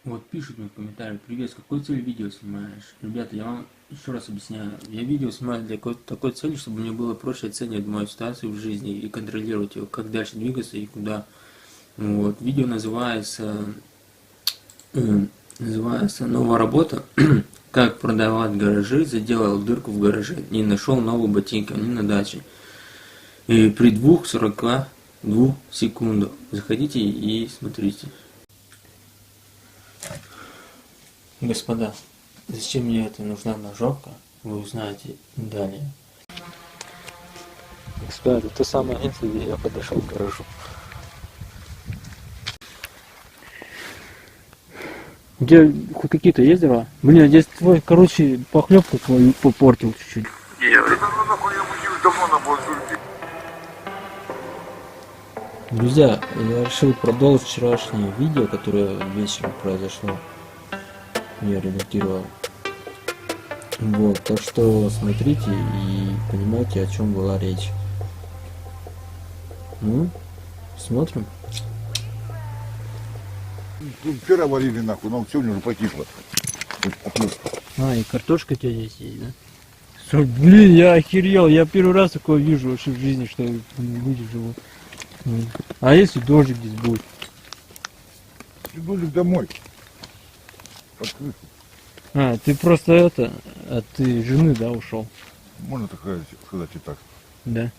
Вот пишут мне в комментариях: привет, с какой целью видео снимаешь? Ребята, я вам еще раз объясняю. Я видео снимаю для такой цели, чтобы мне было проще оценивать мою ситуацию в жизни и контролировать ее, как дальше двигаться и куда. Вот. Видео называется «Новая работа». Как продавать гаражи, заделал дырку в гараже, не нашел новые ботинки, они на даче. И при 2:42 секундах. Заходите и смотрите. Господа, зачем мне это нужна ножовка, вы узнаете далее. Господа, это то самое место, где я подошел к гаражу. Где хоть какие-то есть дрова? Блин, здесь твой, короче, похлебку твою попортил чуть-чуть. Друзья, я решил продолжить вчерашнее видео, которое вечером произошло. Я редактировал. Вот, так что смотрите и понимаете, о чем была речь. Ну, смотрим. Вчера варили нахуй, но сегодня уже потихло. А, и картошка у тебя здесь есть, да? Что, блин, я охерел, я первый раз такое вижу вообще в жизни, что люди живут. А если дождик здесь будет? Дождик домой. А, ты просто это, от ты жены, да, ушел? Можно такая сказать и так. Да.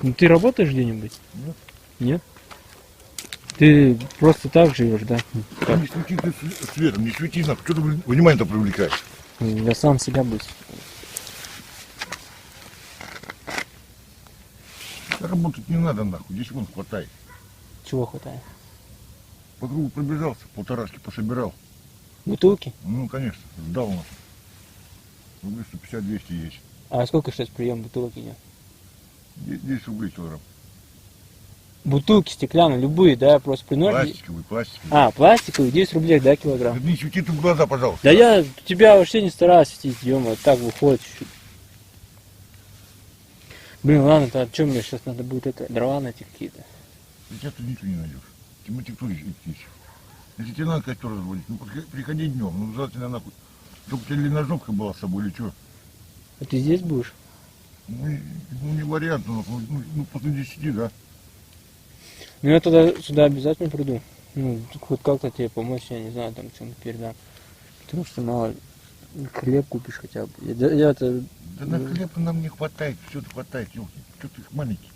Ну ты работаешь где-нибудь? Нет. Нет? Ты просто так живешь, да? Не свети ты светом, не свети нахуй. Что ты внимание-то привлекаешь? Я сам себя быстро. Работать не надо нахуй, здесь вон хватает. Чего хватает? По кругу пробежался, полторашки пособирал. Бутылки? Ну, конечно, сдал нахуй. Рублей 150-200 есть. А сколько сейчас прием бутылок идет? 10 рублей килограмм. Бутылки стеклянные, любые, да, просто приносишь. Пластиковый. А, пластиковые, 10 рублей, да, килограмм. Не свети ты в глаза, пожалуйста. Да я тебя вообще не стараюсь светить, ё-моё, так выходит чуть-чуть. Блин, ладно, то что мне сейчас надо будет это, дрова найти какие-то. Сейчас ты ничего не найдешь. Тематиктуре идти. Если тебе надо костер разводить, ну приходи днем, ну желательно нахуй. Чтобы у тебя или ножовка была с собой, или что. А ты здесь будешь? Ну не вариант, ну после 10, да. Ну я тогда сюда обязательно приду. Ну, хоть как-то тебе помочь, я не знаю, там чем-то передам. Потому что мало хлеб купишь хотя бы. Я-то... Да на хлеб нам не хватает, все это хватает, елки. Что ты их маленький?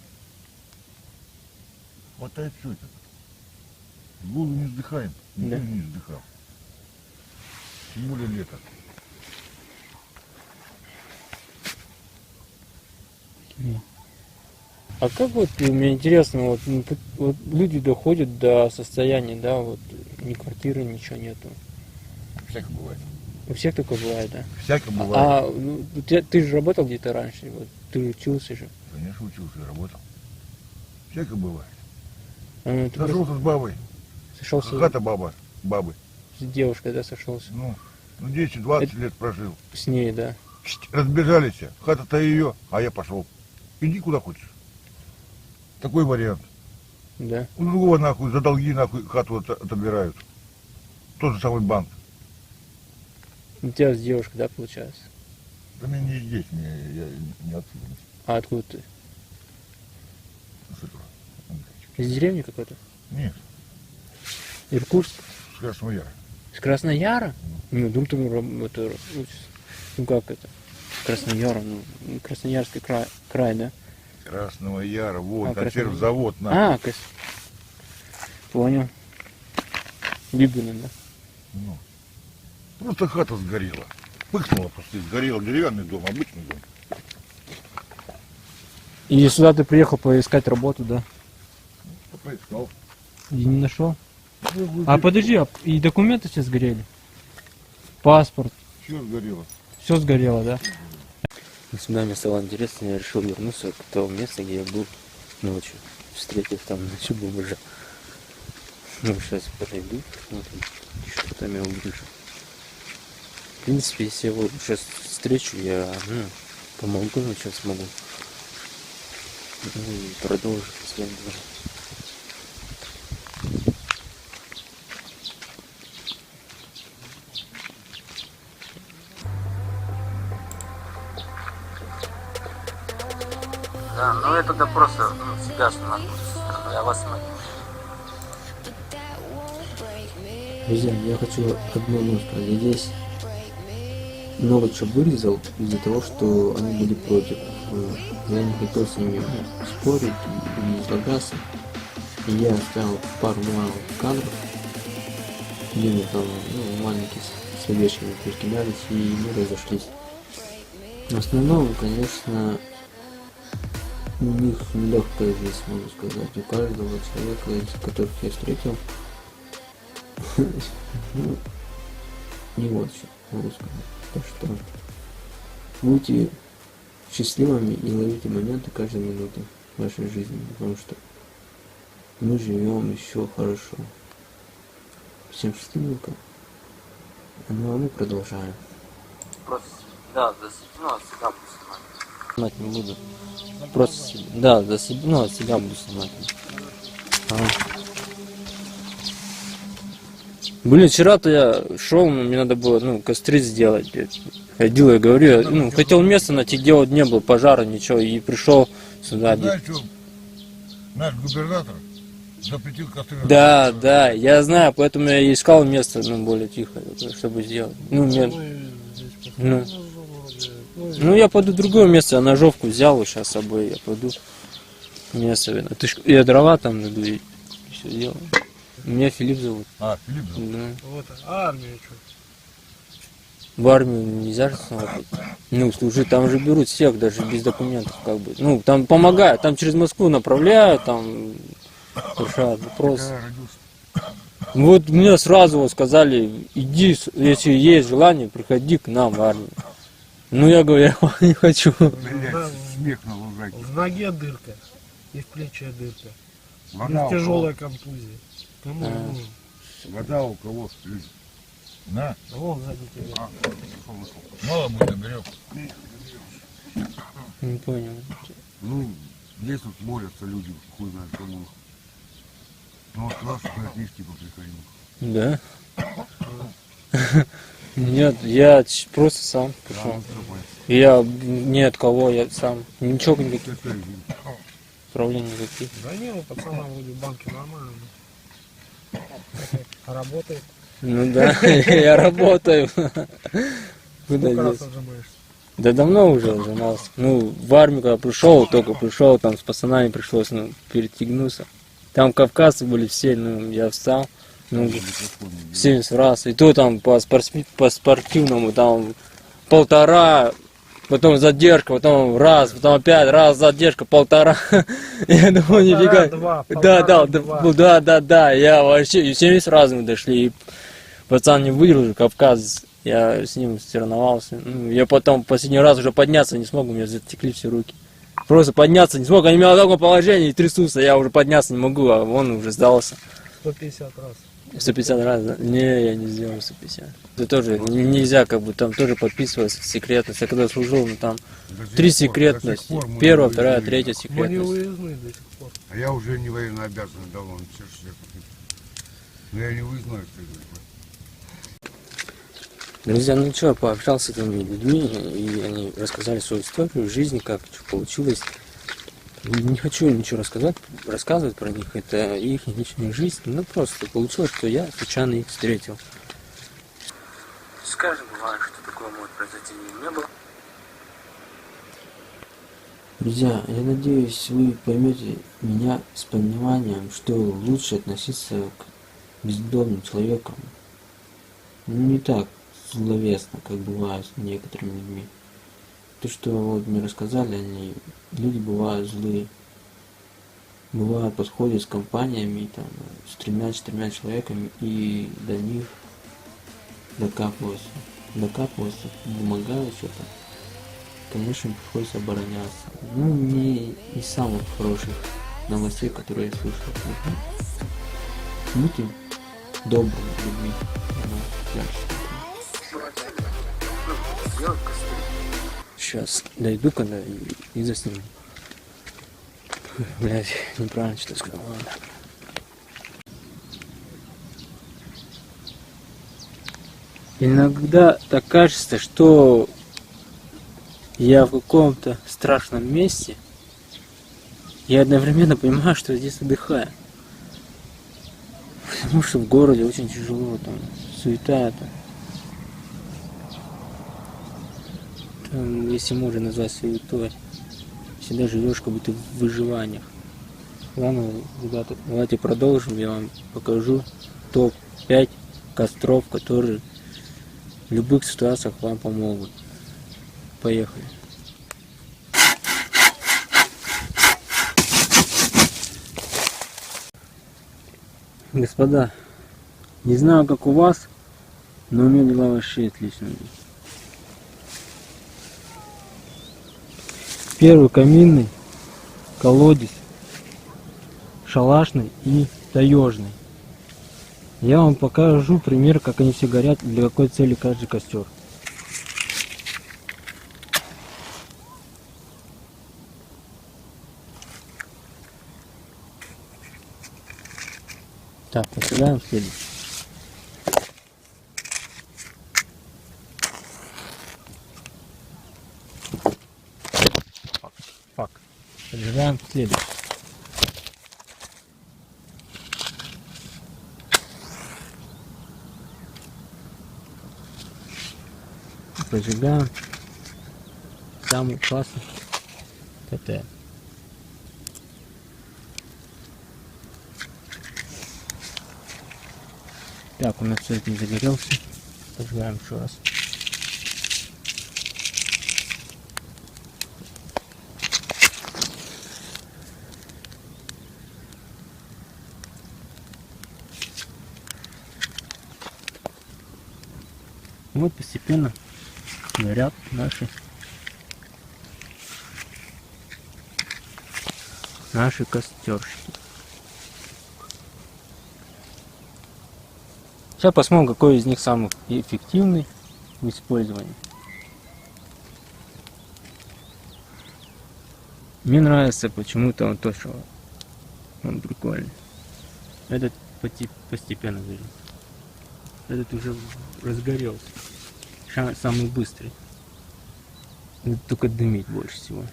Хватает все это. С голоду не вздыхаем, никто Да. не вздыхал. Тем более лето. А как вот, мне интересно, вот, ну, вот люди доходят до состояния, да, вот ни квартиры, ничего нету. Всяко бывает. У всех такое бывает, да? Всяко бывает. А ну, ты же работал где-то раньше, вот, ты учился же. Конечно, учился и работал. Всяко бывает. А, ты Сошелся с бабой. сошелся Хата бабы. с девушкой, да, сошелся? Ну 10-20 лет прожил. С ней, да. Разбежались. Хата-то ее, а я пошел. Иди куда хочешь. Такой вариант. Да. У другого нахуй за долги нахуй хату отобирают. Тот же самый банк. У тебя с девушкой, да, получается? Да мне не здесь, я не отсюда. А откуда ты? С этого. Из деревни какой-то? Нет, Иркутск? с Красного Яра. С Краснояра? Ну, думаю, ты это, ну как это? Краснояра, ну, Красноярский край, да? Красного Яра, вот, А, консервзавод нахуй. Понял. Либина, да? Ну, просто хата сгорела. Пыхнула просто, сгорела. Деревянный дом, обычный дом. И сюда ты приехал поискать работу, да? Поискал. И не нашел? А подожди, и документы все сгорели? Паспорт? Все сгорело. Все сгорело, да? Сюда мне стало интересно, я решил вернуться к тому месту, где я был ночью, встретив там ночью бомжа. Ну, сейчас подойду, смотрим, что там я увижу. В принципе, если я его сейчас встречу, я помогу, но сейчас смогу. Ну, и продолжу своим делом. Да, но это да просто себя смотрю со стороны, я вас смотрю. Друзья, я хочу одно сказать. Я здесь много чего вырезал из-за того, что они были против. Я не хотел с ними спорить и излагаться. И я оставил пару малых кадров, где мы там маленькие словечками перекидались и мы разошлись. В основном, конечно, у них нелегкая жизнь, могу сказать. У каждого человека, из которых я встретил, не очень, могу сказать. Так что будьте счастливыми и ловите моменты каждой минуты вашей жизни, потому что мы живем еще хорошо. Всем счастливенько. Ну а мы продолжаем. Просто, да, себя буду снимать. Не буду. Просто, да, от себя буду снимать. Блин, вчера-то я шел, мне надо было, костры сделать. Ходил, я говорю, хотел место найти, где вот не было пожара, ничего, и пришел сюда. Знаешь, что наш губернатор запретил костры. Да, я знаю, поэтому я искал место, более тихое, чтобы сделать. Я пойду в другое место, я ножовку взял сейчас с собой, я пойду место. Я дрова там найду и все делаю. Меня Филипп зовут. Филипп зовут? Да. Вот, а армию что? В армию нельзя же смотреть. Служить, там же берут всех, даже без документов, как бы. Там помогают, там через Москву направляют, там решают вопросы. Вот мне сразу сказали, иди, если есть желание, приходи к нам в армию. Я говорю, я не хочу. Смех на лужайке. В ноге дырка и в плече дырка. Вода Тяжелая контузия. Кому нужен? Вода у кого? На. Вон сзади тебя. Мало мы наберем. Не понял. Здесь вот молятся люди, хуй знает кому. Вот нас на книжки поприходили. Да? Нет, я просто сам пришел. Я ни от кого, я сам. Ничего никаких. Проблем никаких. Да не, у пацана вроде в банке нормально. Работает. Да, я работаю. Куда Сколько раз здесь? отжимаешься? Да давно уже отжимался. В армию когда только пришел, там с пацанами пришлось, перетягнуться. Там кавказцы были все, я встал, 70 раз. И то там по спортивному, там 1,5, потом задержка, потом раз, потом опять раз, задержка, 1,5. Я думаю, нифига. Да, я вообще, 70 раз мы дошли. И пацан не выдержал, кавказец. Я с ним соревновался. Я потом последний раз уже подняться не смог, у меня затекли все руки. Просто подняться не смог, они меня в таком положении трясутся, я уже подняться не могу, а он уже сдался. 150 раз. 150 раз, да? Не, я не сделал 150. Это тоже нельзя, там тоже подписываться секретность. Я когда служил, там 3 секретности. Первая, вторая, третья Мы не секретность. выездные до сих пор. А я уже не военно обязан давно, все 60 лет. Но я не выездной, что Друзья, пообщался с этими людьми, и они рассказали свою историю жизни, как что получилось. Не хочу ничего рассказывать про них, это их личная жизнь, просто получилось, что я случайно их встретил. Скажем, бывает, что такое может произойти, не было. Друзья, я надеюсь, вы поймете меня с пониманием, что лучше относиться к бездомным человекам. Не так зловесно, как бывает с некоторыми людьми. То, что мне рассказали, люди бывают злые. Бывают, подходят с компаниями, с 3-4 человеками, и до них докапываются, помогают что-то. Конечно, приходится обороняться. Не из самых хороших новостей, которые я слышал. Будьте добрыми людьми. Сейчас дойду когда и засниму. Блять, неправильно что-то сказал. Ладно. Иногда так кажется, что я в каком-то страшном месте, я одновременно понимаю, что я здесь отдыхаю. Потому что в городе очень тяжело, там суета, там, если можно назвать суетой, всегда живешь как будто в выживаниях. Ладно, ребята, давайте продолжим, я вам покажу топ-5 костров, которые в любых ситуациях вам помогут. Поехали. Господа, не знаю как у вас, но у меня дела вообще отличные. Первый каминный, колодец, шалашный и таежный. Я вам покажу пример, как они все горят, для какой цели каждый костер. Так, посылаем следующий. Фак. Поджигаем следующий. Поджигаем. Самый классный ТТ. Так, у нас цвет не загорелся. Поджигаем еще раз. Вот постепенно горят наши костерщики. Сейчас посмотрим, какой из них самый эффективный в использовании. Мне нравится почему-то он тоже, он прикольный. Этот постепенно горит. Этот уже разгорелся. Самый быстрый. Надо только дымить больше всего.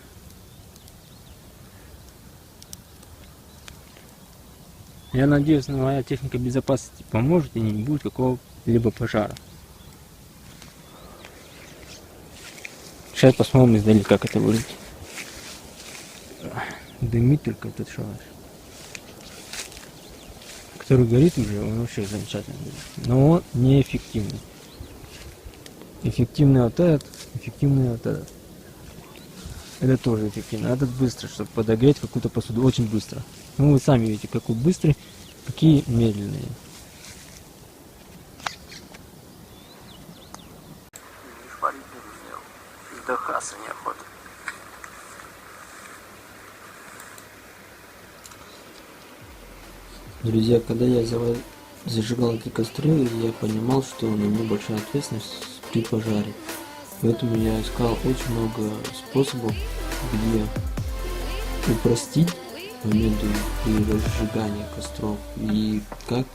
Я надеюсь, моя техника безопасности поможет и не будет какого-либо пожара. Сейчас посмотрим издали, как это выглядит. Дымит только этот шалаш. Который горит уже, он вообще замечательно горит. Но он неэффективный. Эффективный вот этот, эффективный вот этот. Это тоже эффективно. Этот быстро, чтобы подогреть какую-то посуду. Очень быстро. Ну вы сами видите, какой быстрый, какие медленные. Вздохаться неохота. Друзья, когда я зажигал эти костры, я понимал, что на мне большая ответственность при пожаре. Поэтому я искал очень много способов, где упростить моменты при разжигании костров и как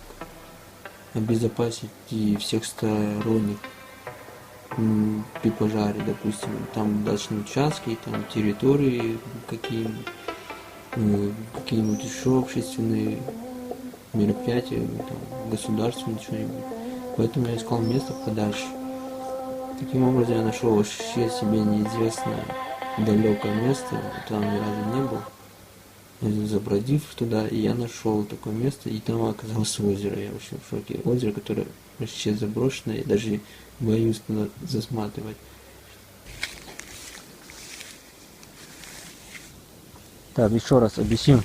обезопасить и всех сторонних при пожаре, допустим, там дачные участки, там территории какие-нибудь еще общественные мероприятия, там, государственные, что-нибудь. Поэтому я искал место подальше. Таким образом я нашел вообще себе неизвестное далекое место, там ни разу не был. Забродив туда, и я нашел такое место, и там оказалось озеро. Я вообще в шоке. Озеро, которое вообще заброшенное, я даже боюсь туда засматривать. Так, еще раз объясню.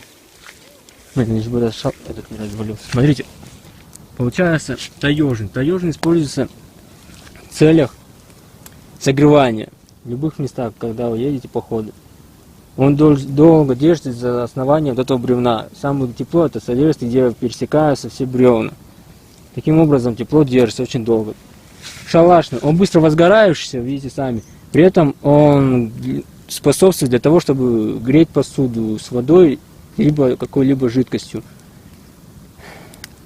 Этот не развалился. Смотрите, получается таежный. Таежный используется в целях согревания. В любых местах, когда вы едете по ходу. Он долго держится за основанием вот этого бревна. Самое тепло это содержится, где пересекаются все бревна. Таким образом тепло держится очень долго. Шалашный, он быстро возгорающийся, видите сами. При этом он способствует для того, чтобы греть посуду с водой, либо какой-либо жидкостью.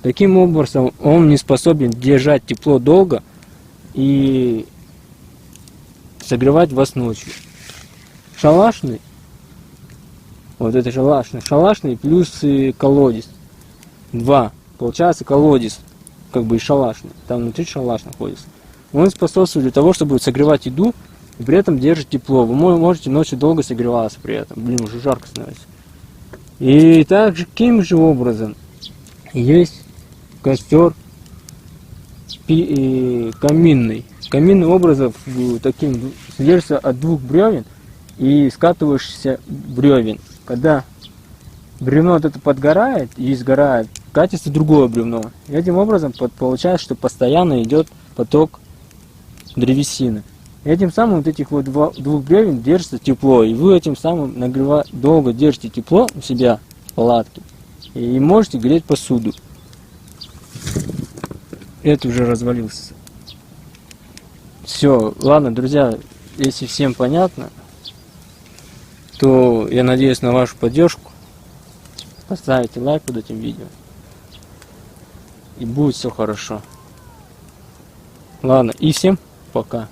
Таким образом он не способен держать тепло долго и согревать вас ночью. Шалашный Вот это шалашный. Шалашный плюс колодец. 2. Получается колодец, как бы и шалашный. Там внутри шалаш находится. Он способствует для того, чтобы согревать еду, и при этом держит тепло. Вы можете ночью долго согреваться при этом. Блин, уже жарко становится. И также, каким же образом есть костер каминный. Каминный образом таким содержится от 2 бревен и скатываешься бревен. Когда бревно вот это подгорает и сгорает, катится другое бревно. И этим образом получается, что постоянно идет поток древесины. И этим самым вот этих вот 2 бревен держится тепло. И вы этим самым долго держите тепло у себя в палатке. И можете греть посуду. Это уже развалился. Все, ладно, друзья, если всем понятно, то я надеюсь на вашу поддержку. Поставите лайк под этим видео. И будет все хорошо. Ладно, и всем пока.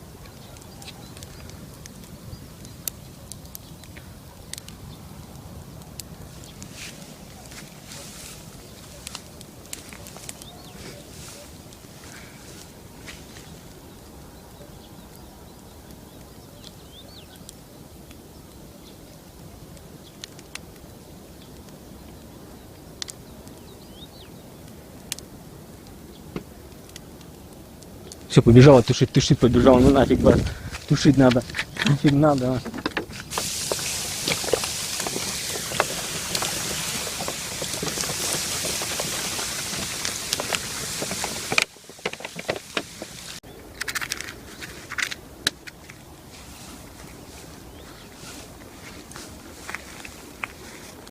Все, побежала тушить, побежала, ну нафиг вас, тушить надо, нафиг надо.